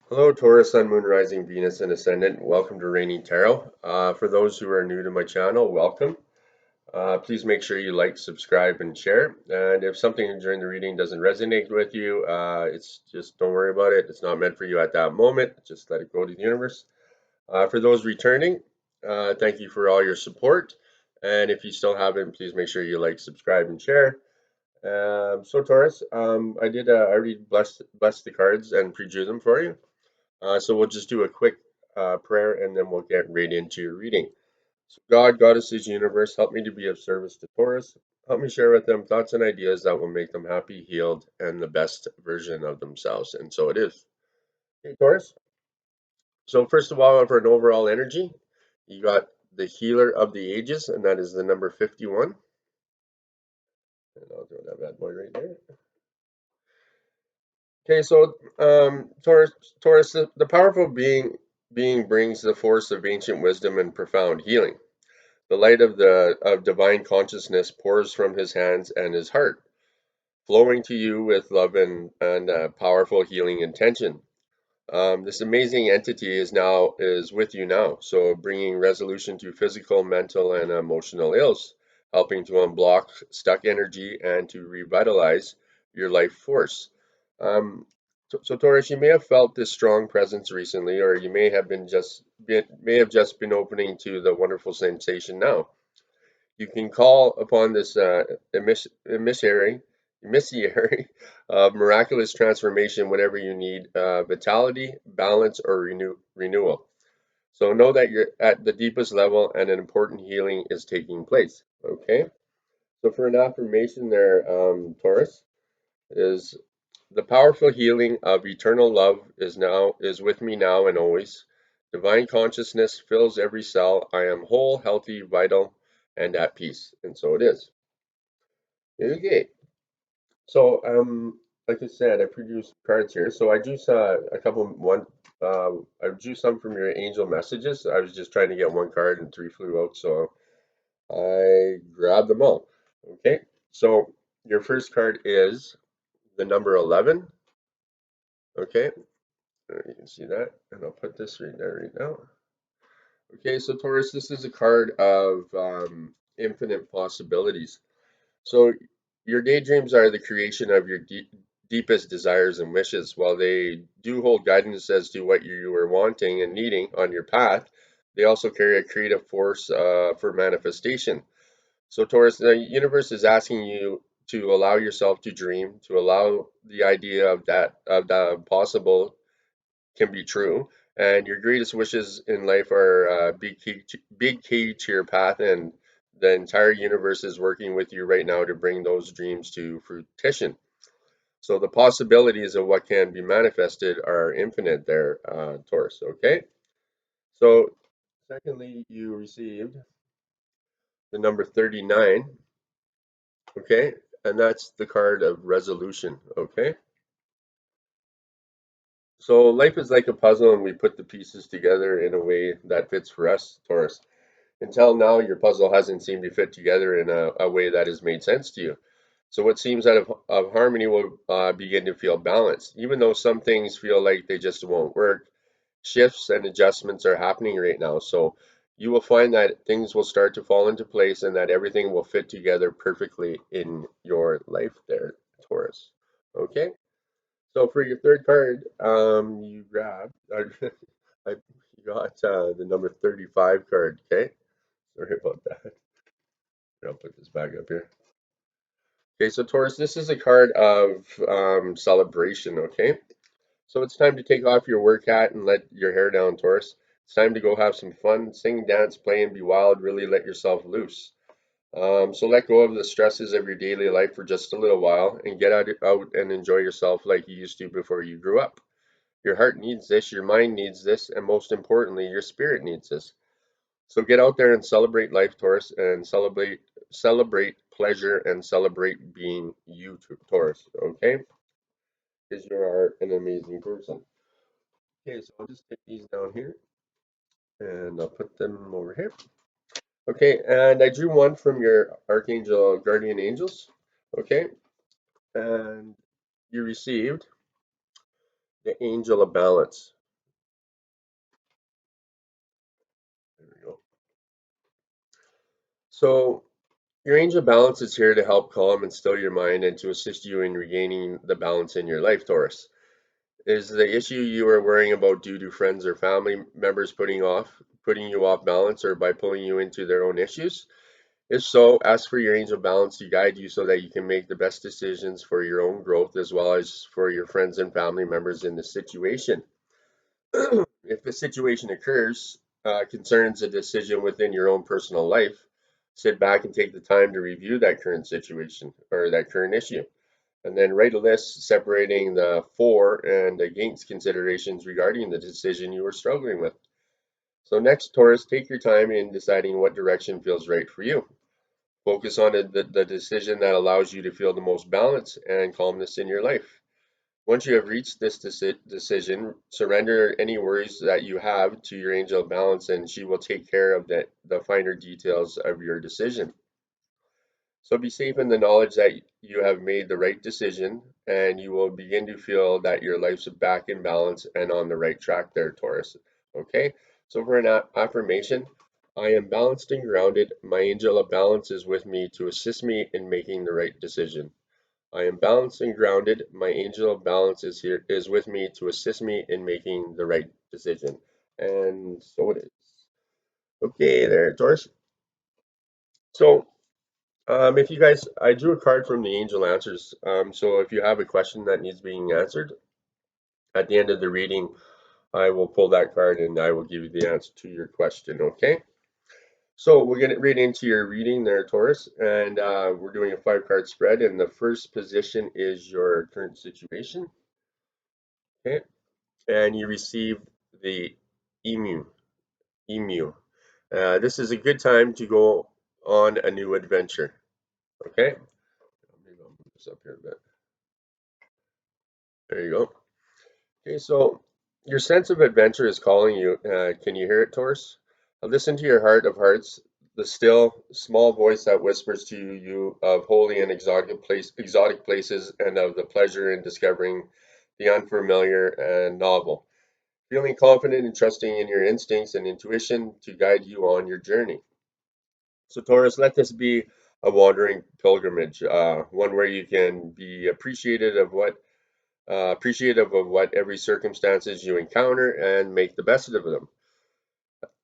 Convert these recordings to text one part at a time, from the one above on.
Hello, Taurus, Sun, Moon, Rising, Venus, and Ascendant. Welcome to Reigning Tarot. For those who are new to my channel, welcome. Please make sure you like, subscribe, and share. And if something during the reading doesn't resonate with you, it's just don't worry about it. It's not meant for you at that moment. Just let it go to the universe. For those returning, thank you for all your support. And if you still haven't, please make sure you like, subscribe, and share. So Taurus, I already blessed the cards and pre-drew them for you. So we'll just do a quick prayer and then we'll get right into your reading. So God, Goddesses, Universe, help me to be of service to Taurus. Help me share with them thoughts and ideas that will make them happy, healed, and the best version of themselves. And so it is. Okay, Taurus. So first of all, for an overall energy, you got the Healer of the Ages, and that is the number 51. And I'll throw that bad boy right there. Okay, so Taurus, the powerful being brings the force of ancient wisdom and profound healing. The light of divine consciousness pours from his hands and his heart, flowing to you with love and powerful healing intention. This amazing entity is with you now, so bringing resolution to physical, mental, and emotional ills, helping to unblock stuck energy and to revitalize your life force. Um, so Taurus, you may have felt this strong presence recently, or you may have just been opening to the wonderful sensation now. You can call upon this emissary of miraculous transformation whenever you need vitality, balance, or renewal. So know that you're at the deepest level and an important healing is taking place. Okay? So for an affirmation there, Taurus, is the powerful healing of eternal love is with me now and always. Divine consciousness fills every cell. I am whole, healthy, vital, and at peace. And so it is. Okay. So like I said, I produced cards here. So I drew a couple I drew some from your angel messages. I was just trying to get one card and three flew out, so I grabbed them all. Okay. So your first card is the number 11. Okay. You can see that, and I'll put this right there right now. Okay, so Taurus, this is a card of infinite possibilities. So your daydreams are the creation of your deepest desires and wishes. While they do hold guidance as to what you are wanting and needing on your path, they also carry a creative force for manifestation. So Taurus, the universe is asking you to allow yourself to dream, to allow the idea of the possible can be true. And your greatest wishes in life are big key to your path, and the entire universe is working with you right now to bring those dreams to fruition. So the possibilities of what can be manifested are infinite there, Taurus. Okay. So secondly, you received the number 39. Okay, and that's the card of resolution. Okay. So life is like a puzzle, and we put the pieces together in a way that fits for us, Taurus. Until now, your puzzle hasn't seemed to fit together in a way that has made sense to you. So what seems out of harmony will begin to feel balanced. Even though some things feel like they just won't work, shifts and adjustments are happening right now. So you will find that things will start to fall into place and that everything will fit together perfectly in your life there, Taurus. Okay? So for your third card, you grabbed, I got the number 35 card, okay? Sorry about that. I'll put this back up here. Okay, so Taurus, this is a card of celebration, okay? So it's time to take off your work hat and let your hair down, Taurus. It's time to go have some fun, sing, dance, play, and be wild. Really let yourself loose. So let go of the stresses of your daily life for just a little while and get out and enjoy yourself like you used to before you grew up. Your heart needs this, your mind needs this, and most importantly, your spirit needs this. So get out there and celebrate life, Taurus, and celebrate pleasure and celebrate being you, Taurus. Okay, because you are an amazing person. Okay, so I'll just take these down here and I'll put them over here. Okay, and I drew one from your Archangel Guardian Angels. Okay, and you received the Angel of Balance. So your angel balance is here to help calm and still your mind and to assist you in regaining the balance in your life, Taurus. Is the issue you are worrying about due to friends or family members putting you off balance or by pulling you into their own issues? If so, ask for your angel balance to guide you so that you can make the best decisions for your own growth as well as for your friends and family members in the situation. If the situation occurs, concerns a decision within your own personal life, sit back and take the time to review that current situation or that current issue. And then write a list separating the for and against considerations regarding the decision you are struggling with. So, next, Taurus, take your time in deciding what direction feels right for you. Focus on the decision that allows you to feel the most balance and calmness in your life. Once you have reached this decision, surrender any worries that you have to your angel of balance, and she will take care of the finer details of your decision. So be safe in the knowledge that you have made the right decision, and you will begin to feel that your life's back in balance and on the right track there, Taurus. Okay, so for an affirmation, I am balanced and grounded. My angel of balance is with me to assist me in making the right decision. I am balanced and grounded. My angel of balance is with me to assist me in making the right decision. And so it is. Okay, there, Taurus. So, if you guys, I drew a card from the angel answers. So if you have a question that needs being answered at the end of the reading, I will pull that card and I will give you the answer to your question. Okay. So we're going to read into your reading there, Taurus, and we're doing a 5 card spread. And the first position is your current situation. Okay. And you receive the emu. Emu. This is a good time to go on a new adventure. Okay. Maybe I'll move this up here a bit. There you go. Okay, so your sense of adventure is calling you. Can you hear it, Taurus? Listen to your heart of hearts, the still, small voice that whispers to you of holy and exotic places, and of the pleasure in discovering the unfamiliar and novel. Feeling confident and trusting in your instincts and intuition to guide you on your journey. So, Taurus, let this be a wandering pilgrimage, one where you can be appreciative of what every circumstances you encounter and make the best of them.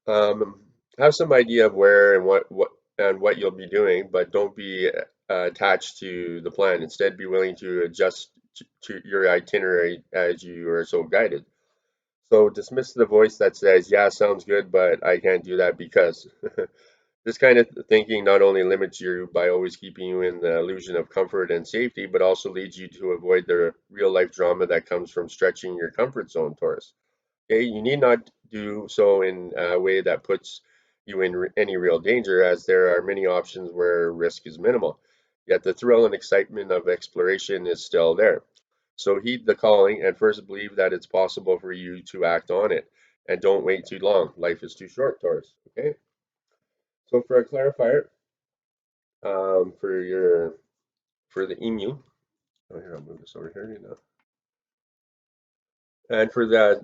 Um, have some idea of where and what you'll be doing, but don't be attached to the plan. Instead, be willing to adjust to your itinerary as you are so guided. So dismiss the voice that says, "Yeah, sounds good, but I can't do that because." This kind of thinking not only limits you by always keeping you in the illusion of comfort and safety, but also leads you to avoid the real life drama that comes from stretching your comfort zone, Taurus. Okay, you need not do so in a way that puts you in any real danger, as there are many options where risk is minimal. Yet the thrill and excitement of exploration is still there. So heed the calling and first believe that it's possible for you to act on it. And don't wait too long. Life is too short, Taurus. Okay. So for a clarifier, for the emu. Oh, here, I'll move this over here, you know. And for that,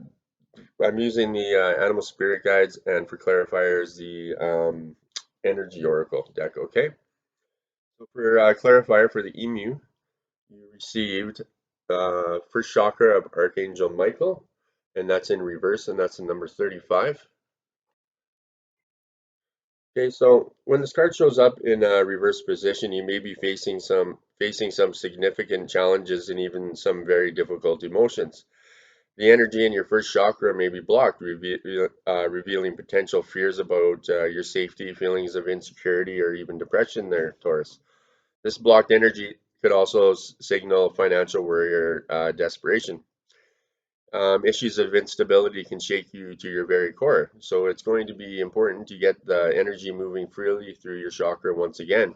I'm using the animal spirit guides, and for clarifiers, the energy oracle deck. Okay. So for clarifier for the emu, you received first chakra of Archangel Michael, and that's in reverse, and that's in number 35. Okay, so when this card shows up in a reverse position, you may be facing some significant challenges and even some very difficult emotions. The energy in your first chakra may be blocked, revealing potential fears about your safety, feelings of insecurity, or even depression there, Taurus. This blocked energy could also signal financial worry or desperation. Issues of instability can shake you to your very core. So it's going to be important to get the energy moving freely through your chakra once again.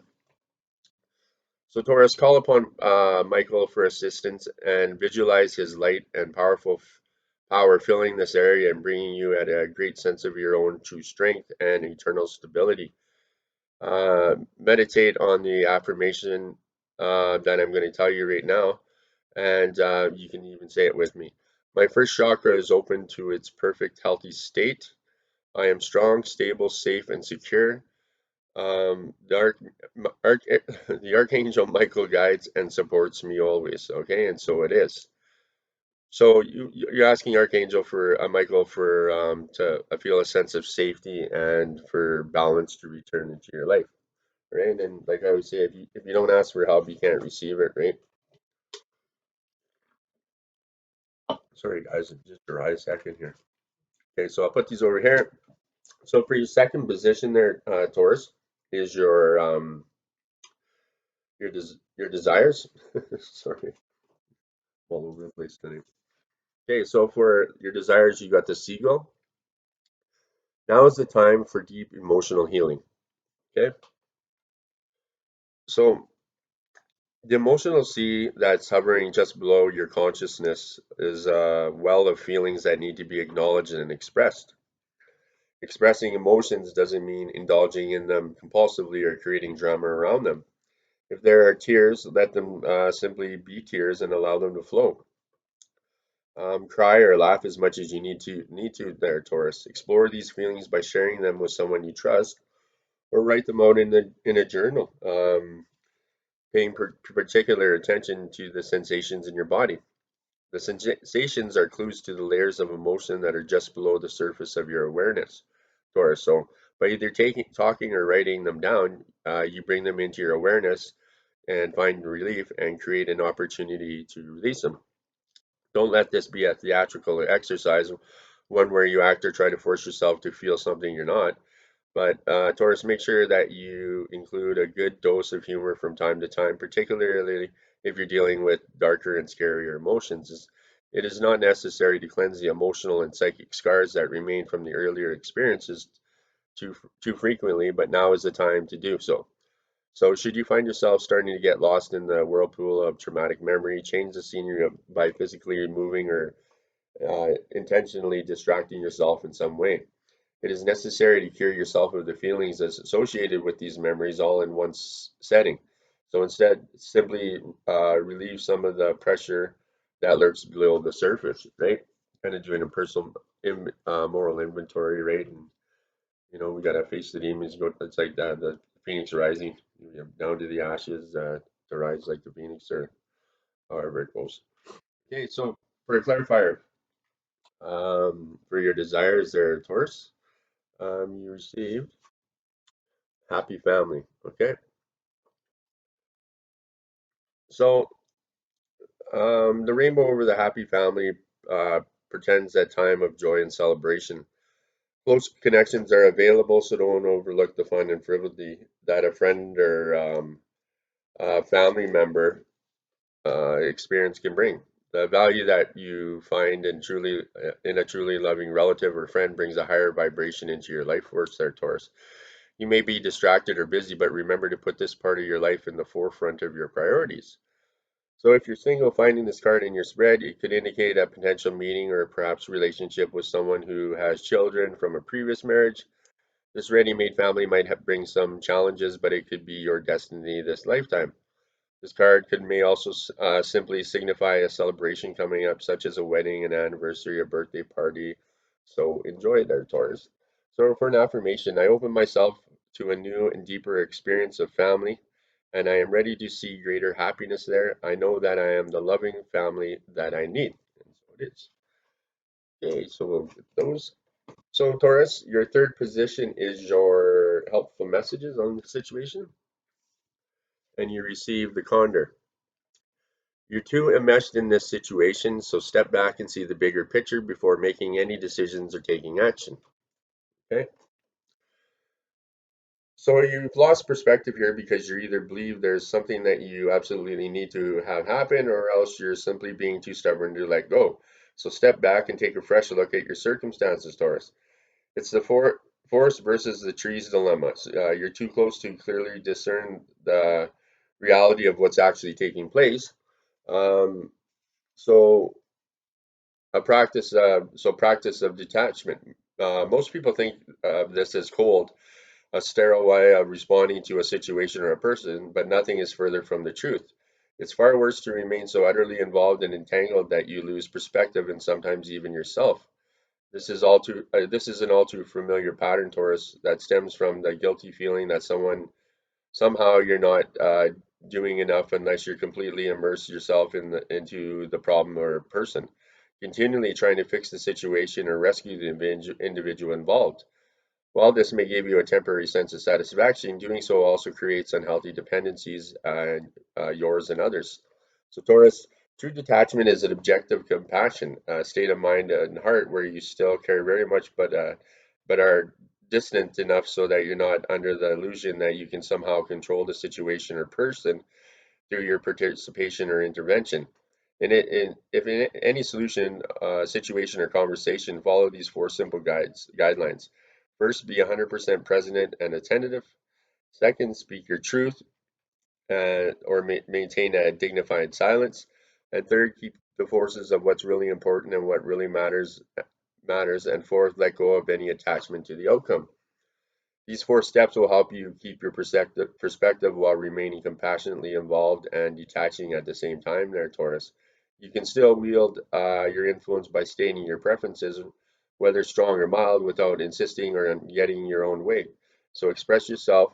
So Taurus, call upon Michael for assistance and visualize his light and powerful power filling this area and bringing you at a great sense of your own true strength and eternal stability. Meditate on the affirmation that I'm going to tell you right now, and you can even say it with me. My first chakra is open to its perfect healthy state. I am strong, stable, safe, and secure. The the Archangel Michael guides and supports me always. Okay, and so it is. So you're asking Archangel for Michael for to feel a sense of safety and for balance to return into your life, right? And like I would say, if you don't ask for help, you can't receive it, right? Sorry guys, just dry a second here. Okay, so I'll put these over here. So for your second position there, Taurus, is your desires. Sorry, all over the place today. Okay, so for your desires, you got the seagull. Now is the time for deep emotional healing. Okay, so the emotional sea that's hovering just below your consciousness is a well of feelings that need to be acknowledged and expressed. Expressing emotions doesn't mean indulging in them compulsively or creating drama around them. If there are tears, let them simply be tears and allow them to flow. Cry or laugh as much as you need to there, Taurus. Explore these feelings by sharing them with someone you trust, or write them out in a journal. Paying particular attention to the sensations in your body. The sensations are clues to the layers of emotion that are just below the surface of your awareness, Taurus. So by either talking, or writing them down, you bring them into your awareness and find relief and create an opportunity to release them. Don't let this be a theatrical exercise, one where you act or try to force yourself to feel something you're not. But Taurus, make sure that you include a good dose of humor from time to time, particularly if you're dealing with darker and scarier emotions. It is not necessary to cleanse the emotional and psychic scars that remain from the earlier experiences too frequently, but now is the time to do so. So, should you find yourself starting to get lost in the whirlpool of traumatic memory, change the scenery by physically moving or intentionally distracting yourself in some way. It is necessary to cure yourself of the feelings as associated with these memories all in one setting. So instead, simply relieve some of the pressure that lurks below the surface, right? Kind of doing a personal moral inventory, right? And we gotta face the demons. Go. It's like the phoenix rising, down to the ashes to rise like the phoenix, or however it goes. Okay, so for a clarifier, for your desires there, Taurus, you received happy family. Okay, so the rainbow over the happy family uh, pretends that time of joy and celebration. Close connections are available, so don't overlook the fun and frivolity that a friend or family member experience can bring. The value that you find in a truly loving relative or friend brings a higher vibration into your life force there, Taurus. You may be distracted or busy, but remember to put this part of your life in the forefront of your priorities. So if you're single, finding this card in your spread, it could indicate a potential meeting or perhaps relationship with someone who has children from a previous marriage. This ready-made family might bring some challenges, but it could be your destiny this lifetime. This card could may also simply signify a celebration coming up, such as a wedding, an anniversary, a birthday party. So enjoy there, Taurus. So for an affirmation, I open myself to a new and deeper experience of family, and I am ready to see greater happiness there. I know that I am the loving family that I need. And so it is. Okay, so we'll get those. So Taurus, your third position is your helpful messages on the situation, and you receive the Condor. You're too enmeshed in this situation, so step back and see the bigger picture before making any decisions or taking action. Okay? So you've lost perspective here because you either believe there's something that you absolutely need to have happen, or else you're simply being too stubborn to let go. So step back and take a fresh look at your circumstances, Taurus. It's the forest versus the trees dilemma. You're too close to clearly discern the reality of what's actually taking place. Um, so practice of detachment. Most people think of this as cold, a sterile way of responding to a situation or a person, but nothing is further from the truth. It's far worse to remain so utterly involved and entangled that you lose perspective and sometimes even yourself. This is an all too familiar pattern, Taurus, that stems from the guilty feeling that somehow you're not doing enough unless you're completely immerse yourself into the problem or person, continually trying to fix the situation or rescue the individual involved. While this may give you a temporary sense of satisfaction, doing so also creates unhealthy dependencies on yours and others. So, Taurus, true detachment is an objective compassion, state of mind and heart where you still care very much, but are distant enough so that you're not under the illusion that you can somehow control the situation or person through your participation or intervention. If in any solution, situation, or conversation, follow these four simple guidelines. First, be 100% present and attentive. Second, speak your truth or maintain a dignified silence. And third, keep the forces of what's really important and what really matters. And fourth, let go of any attachment to the outcome. These four steps will help you keep your perspective while remaining compassionately involved and detaching at the same time there, Taurus. You can still wield your influence by stating your preferences, whether strong or mild, without insisting or getting your own way. So express yourself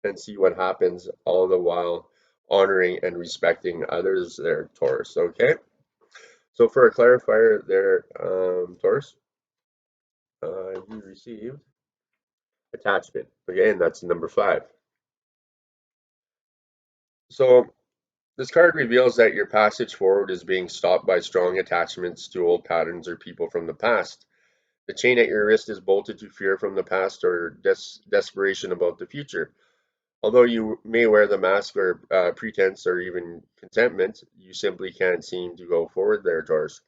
and see what happens, all the while honoring and respecting others there, Taurus. Okay? So for a clarifier there, Taurus, you received attachment. Okay, and that's number 5. So this card reveals that your passage forward is being stopped by strong attachments to old patterns or people from the past. The chain at your wrist is bolted to fear from the past or desperation about the future. Although you may wear the mask or pretense or even contentment, you simply can't seem to go forward there, Taurus.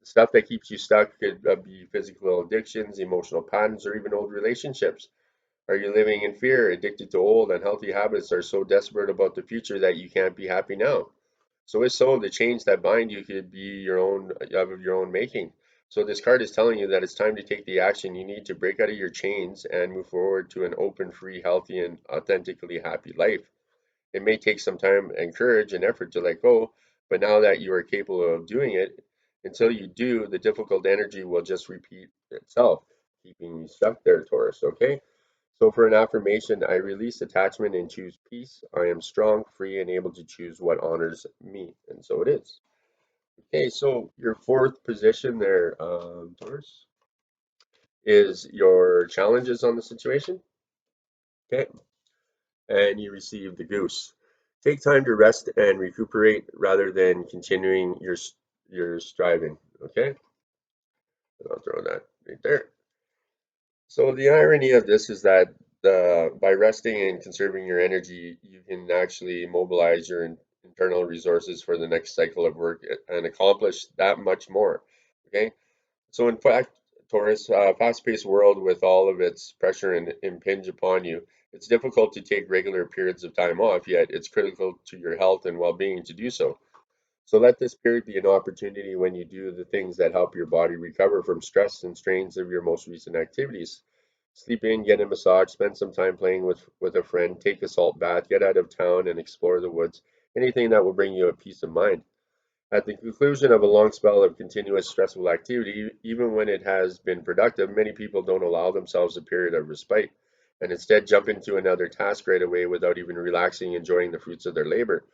The stuff that keeps you stuck could be physical addictions, emotional patterns, or even old relationships. Are you living in fear, addicted to old, unhealthy habits, or so desperate about the future that you can't be happy now? So if so, the chains that bind you could be your own making. So this card is telling you that it's time to take the action you need to break out of your chains and move forward to an open, free, healthy, and authentically happy life. It may take some time and courage and effort to let go, but now that you are capable of doing it, until you do, the difficult energy will just repeat itself, keeping you stuck there, Taurus. Okay? So for an affirmation, I release attachment and choose peace. I am strong, free, and able to choose what honors me. And so it is. Okay, so your fourth position there, Taurus, is your challenges on the situation. Okay, and you receive the goose. Take time to rest and recuperate rather than continuing your striving. Okay, I'll throw that right there. So the irony of this is that by resting and conserving your energy, you can actually mobilize your internal resources for the next cycle of work and accomplish that much more. Okay, so in fact, Taurus, fast-paced world with all of its pressure and impinge upon you, it's difficult to take regular periods of time off. Yet it's critical to your health and well-being to do so. So let this period be an opportunity when you do the things that help your body recover from stress and strains of your most recent activities. Sleep in, get a massage, spend some time playing with a friend, take a salt bath, get out of town and explore the woods. Anything that will bring you a peace of mind. At the conclusion of a long spell of continuous stressful activity, even when it has been productive, many people don't allow themselves a period of respite and instead jump into another task right away without even relaxing, enjoying the fruits of their labor.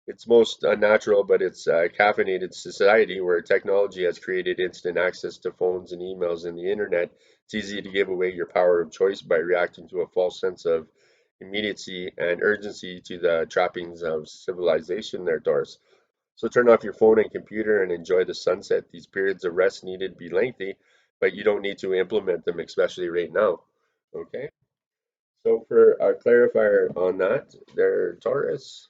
It's most unnatural, but it's a caffeinated society where technology has created instant access to phones and emails and the internet. It's easy to give away your power of choice by reacting to a false sense of immediacy and urgency to the trappings of civilization there, Doris. So turn off your phone and computer and enjoy the sunset. These periods of rest needed be lengthy, but you don't need to implement them, especially right now. Okay? So for a clarifier on that, there, Taurus,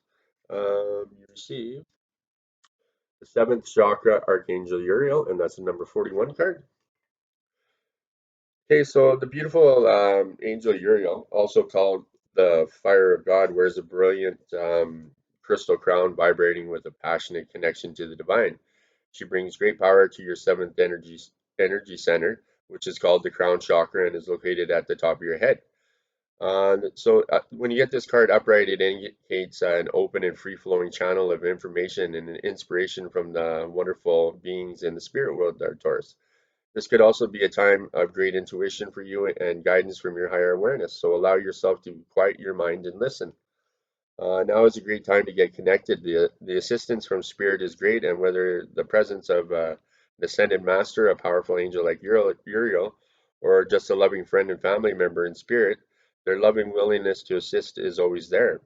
you receive the seventh chakra, Archangel Uriel, and that's the number 41 card. Okay, so the beautiful angel Uriel, also called the Fire of God, wears a brilliant crystal crown vibrating with a passionate connection to the divine. She brings great power to your seventh energy center, which is called the crown chakra and is located at the top of your head. When you get this card upright, it indicates an open and free-flowing channel of information and inspiration from the wonderful beings in the spirit world there, Taurus. This could also be a time of great intuition for you and guidance from your higher awareness. So allow yourself to quiet your mind and listen. Now is a great time to get connected. The assistance from spirit is great, and whether the presence of an ascended master, a powerful angel like Uriel, or just a loving friend and family member in spirit, their loving willingness to assist is always there.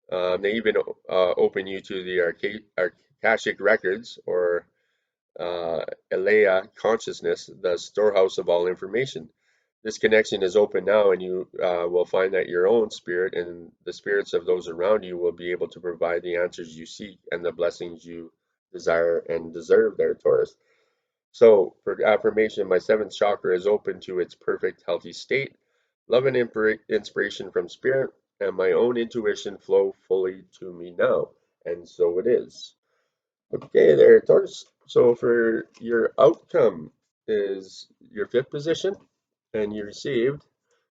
They even open you to the Akashic records, or Alea consciousness, the storehouse of all information. This connection is open now, and you will find that your own spirit and the spirits of those around you will be able to provide the answers you seek and the blessings you desire and deserve there, Taurus. So, for affirmation, my seventh chakra is open to its perfect, healthy state. Love and inspiration from spirit and my own intuition flow fully to me now. And so it is. Okay, there, Taurus. So for your outcome is your fifth position, and you received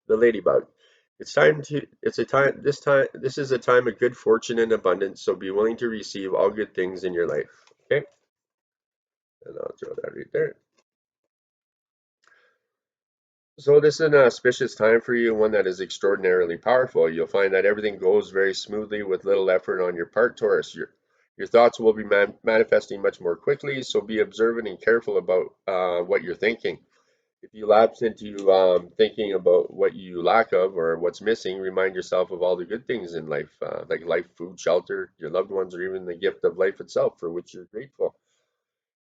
the ladybug. It's a time, this is a time of good fortune and abundance, so be willing to receive all good things in your life. Okay, and I'll throw that right there. So this is an auspicious time for you, one that is extraordinarily powerful. You'll find that everything goes very smoothly with little effort on your part, Taurus. Your thoughts will be manifesting much more quickly, so be observant and careful about what you're thinking. If you lapse into thinking about what you lack of or what's missing, remind yourself of all the good things in life, like life, food, shelter, your loved ones, or even the gift of life itself, for which you're grateful.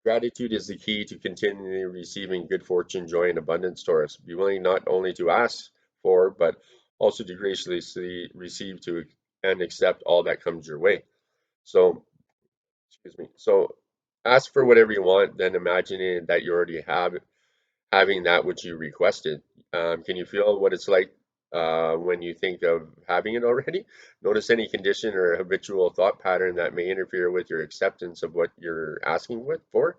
Gratitude is the key to continually receiving good fortune, joy, and abundance, Taurus. Be willing not only to ask for, but also to graciously receive to and accept all that comes your way. So, excuse me. So, ask for whatever you want, then imagining that you already have having that which you requested. Can you feel what it's like when you think of having it already? Notice any condition or habitual thought pattern that may interfere with your acceptance of what you're asking for.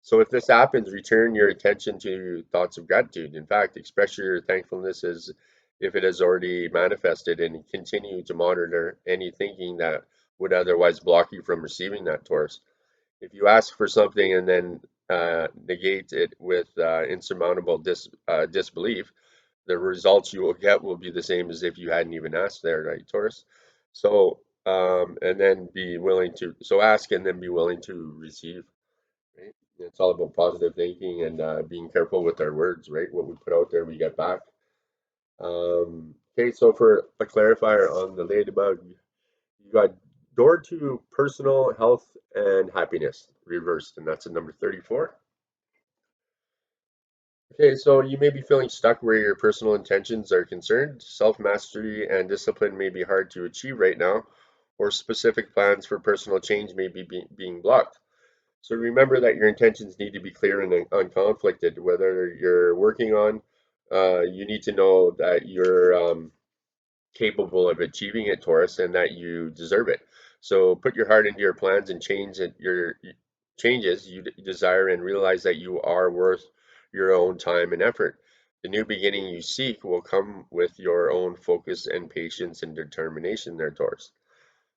So if this happens, return your attention to thoughts of gratitude. In fact, express your thankfulness as if it has already manifested and continue to monitor any thinking that would otherwise block you from receiving that, Taurus. If you ask for something and then negate it with insurmountable disbelief, the results you will get will be the same as if you hadn't even asked there, right, Taurus? So, and then be willing to, so ask and then be willing to receive. Right? It's all about positive thinking and being careful with our words, right? What we put out there, we get back. Okay, so for a clarifier on the ladybug, you got door to personal health and happiness reversed, and that's at number 34. Okay, so you may be feeling stuck where your personal intentions are concerned. Self-mastery and discipline may be hard to achieve right now, or specific plans for personal change may be being blocked. So remember that your intentions need to be clear and unconflicted. Whether you're working on, you need to know that you're capable of achieving it, Taurus, and that you deserve it. So put your heart into your plans and your changes you desire, and realize that you are worth your own time and effort. The new beginning you seek will come with your own focus and patience and determination there, Taurus.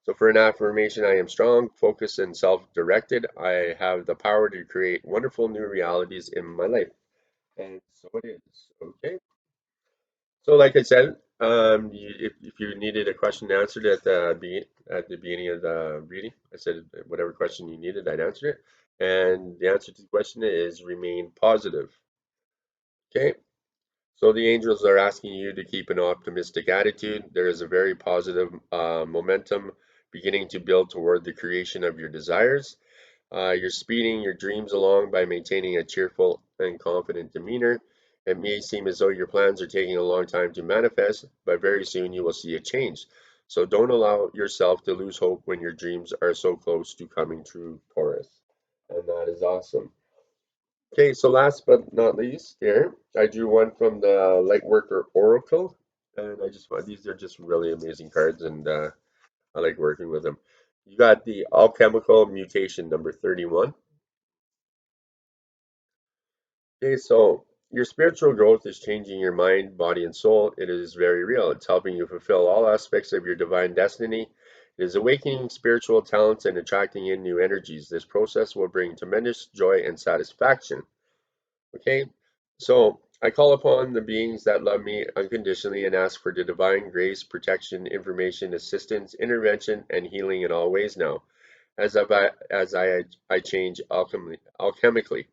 So for an affirmation, I am strong, focused, and self-directed. I have the power to create wonderful new realities in my life. And so it is. Okay. So like I said, if you needed a question answered at the beginning of the reading, I said whatever question you needed, I'd answer it. And the answer to the question is remain positive. Okay. So the angels are asking you to keep an optimistic attitude. There is a very positive momentum beginning to build toward the creation of your desires. You're speeding your dreams along by maintaining a cheerful and confident demeanor. It may seem as though your plans are taking a long time to manifest, but very soon you will see a change. So don't allow yourself to lose hope when your dreams are so close to coming true, Taurus. And that is awesome. Okay, so last but not least, here I drew one from the Lightworker Oracle, and I just find these are just really amazing cards, and I like working with them. You got the Alchemical Mutation number 31. Okay, so your spiritual growth is changing your mind, body, and soul. It is very real. It's helping you fulfill all aspects of your divine destiny. It is awakening spiritual talents and attracting in new energies. This process will bring tremendous joy and satisfaction. Okay, so I call upon the beings that love me unconditionally and ask for the divine grace, protection, information, assistance, intervention, and healing in all ways now, as I change alchemically.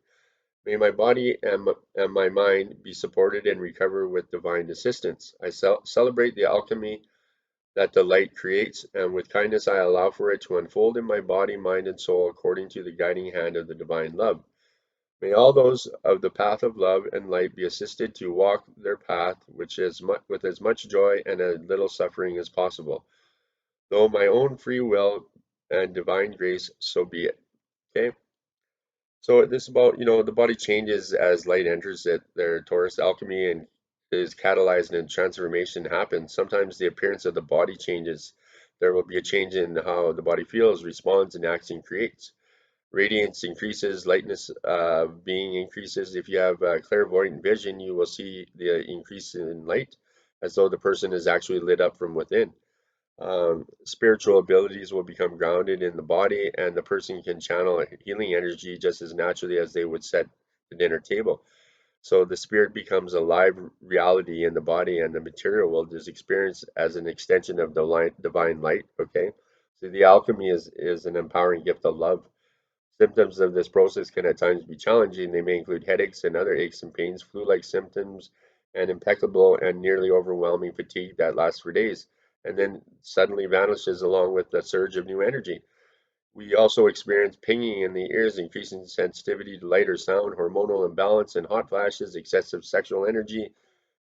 May my body and my mind be supported and recover with divine assistance. I celebrate the alchemy that the light creates, and with kindness I allow for it to unfold in my body, mind, and soul according to the guiding hand of the divine love. May all those of the path of love and light be assisted to walk their path with as much joy and as little suffering as possible, though my own free will and divine grace, so be it. Okay? So this is about, the body changes as light enters it. Their Taurus alchemy and is catalyzed and transformation happens. Sometimes the appearance of the body changes. There will be a change in how the body feels, responds, and acts and creates. Radiance increases, lightness being increases. If you have clairvoyant vision, you will see the increase in light as though the person is actually lit up from within. Spiritual abilities will become grounded in the body, and the person can channel healing energy just as naturally as they would set the dinner table. So the spirit becomes a live reality in the body, and the material world is experienced as an extension of the divine light. Okay, so the alchemy is an empowering gift of love. Symptoms of this process can at times be challenging. They may include headaches and other aches and pains, flu-like symptoms, and impeccable and nearly overwhelming fatigue that lasts for days and then suddenly vanishes along with a surge of new energy. We also experience pinging in the ears, increasing sensitivity to light or sound, hormonal imbalance and hot flashes, excessive sexual energy,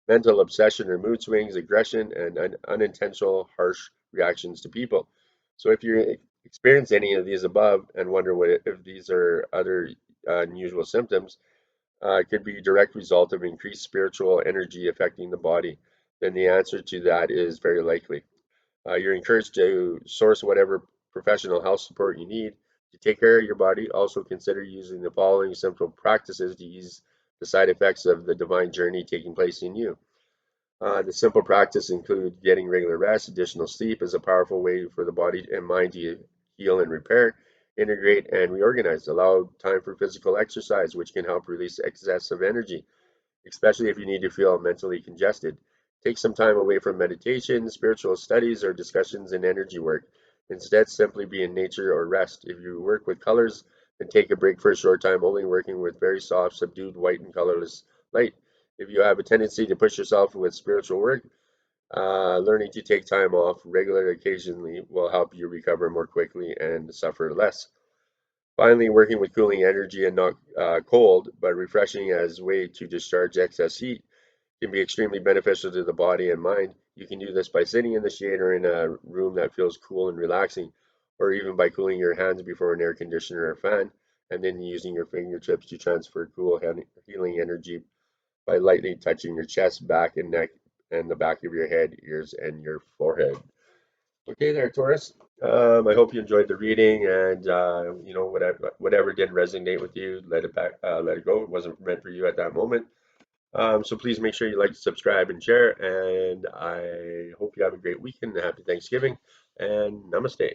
mental obsession or mood swings, aggression, and unintentional harsh reactions to people. So if you experience any of these above and wonder if these are other unusual symptoms, it could be a direct result of increased spiritual energy affecting the body, then the answer to that is very likely. You're encouraged to source whatever professional health support you need to take care of your body. Also consider using the following simple practices to ease the side effects of the divine journey taking place in you. The simple practice include getting regular rest. Additional sleep is a powerful way for the body and mind to heal and repair, integrate, and reorganize. Allow time for physical exercise, which can help release excessive energy, especially if you need to feel mentally congested. Take some time away from meditation, spiritual studies, or discussions in energy work. Instead, simply be in nature or rest. If you work with colors, then take a break for a short time, only working with very soft, subdued white and colorless light. If you have a tendency to push yourself with spiritual work, learning to take time off regularly occasionally will help you recover more quickly and suffer less. Finally, working with cooling energy and not cold, but refreshing as a way to discharge excess heat can be extremely beneficial to the body and mind. You can do this by sitting in the shade or in a room that feels cool and relaxing, or even by cooling your hands before an air conditioner or fan, and then using your fingertips to transfer cool healing energy by lightly touching your chest, back, and neck, and the back of your head, ears, and your forehead. Okay, there, Taurus. I hope you enjoyed the reading, and whatever didn't resonate with you, let it go. It wasn't meant for you at that moment. So please make sure you like, subscribe, and share. And I hope you have a great weekend. Happy Thanksgiving, and namaste.